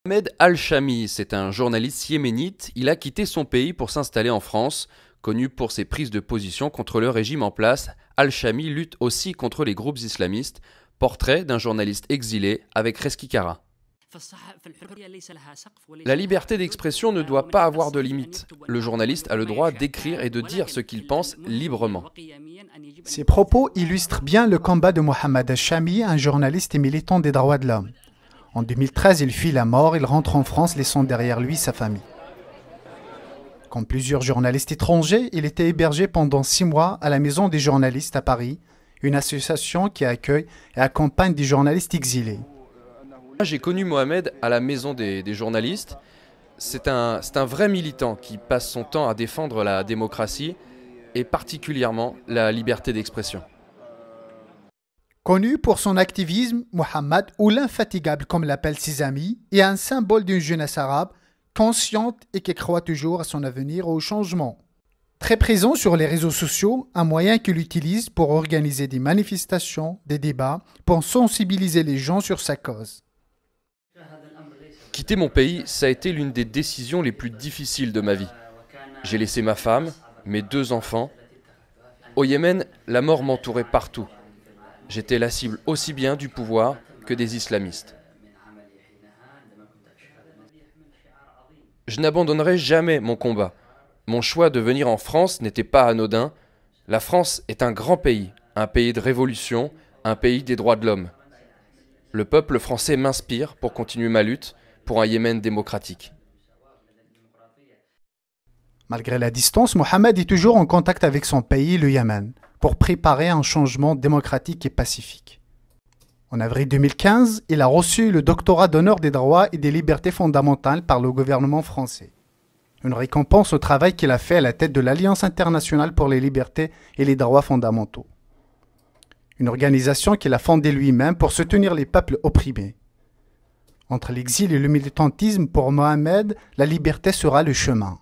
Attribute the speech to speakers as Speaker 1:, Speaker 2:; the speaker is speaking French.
Speaker 1: Ahmed Al-Shami, c'est un journaliste yéménite. Il a quitté son pays pour s'installer en France. Connu pour ses prises de position contre le régime en place, Al-Shami lutte aussi contre les groupes islamistes. Portrait d'un journaliste exilé avec Reski Kara. La liberté d'expression ne doit pas avoir de limite. Le journaliste a le droit d'écrire et de dire ce qu'il pense librement.
Speaker 2: Ces propos illustrent bien le combat de Mohamed Al-Shami, un journaliste et militant des droits de l'homme. En 2013, il fuit la mort, il rentre en France laissant derrière lui sa famille. Comme plusieurs journalistes étrangers, il était hébergé pendant 6 mois à la Maison des journalistes à Paris, une association qui accueille et accompagne des journalistes exilés.
Speaker 1: J'ai connu Mohamed à la Maison des journalistes. C'est un vrai militant qui passe son temps à défendre la démocratie et particulièrement la liberté d'expression.
Speaker 2: Connu pour son activisme, Mohamed, ou l'infatigable comme l'appellent ses amis, est un symbole d'une jeunesse arabe consciente et qui croit toujours à son avenir et au changement. Très présent sur les réseaux sociaux, un moyen qu'il utilise pour organiser des manifestations, des débats, pour sensibiliser les gens sur sa cause.
Speaker 1: Quitter mon pays, ça a été l'une des décisions les plus difficiles de ma vie. J'ai laissé ma femme, mes 2 enfants. Au Yémen, la mort m'entourait partout. J'étais la cible aussi bien du pouvoir que des islamistes. Je n'abandonnerai jamais mon combat. Mon choix de venir en France n'était pas anodin. La France est un grand pays, un pays de révolution, un pays des droits de l'homme. Le peuple français m'inspire pour continuer ma lutte pour un Yémen démocratique.
Speaker 2: Malgré la distance, Mohamed est toujours en contact avec son pays, le Yémen, pour préparer un changement démocratique et pacifique. En avril 2015, il a reçu le doctorat d'honneur des droits et des libertés fondamentales par le gouvernement français. Une récompense au travail qu'il a fait à la tête de l'Alliance internationale pour les libertés et les droits fondamentaux. Une organisation qu'il a fondée lui-même pour soutenir les peuples opprimés. Entre l'exil et le militantisme, pour Mohamed, la liberté sera le chemin.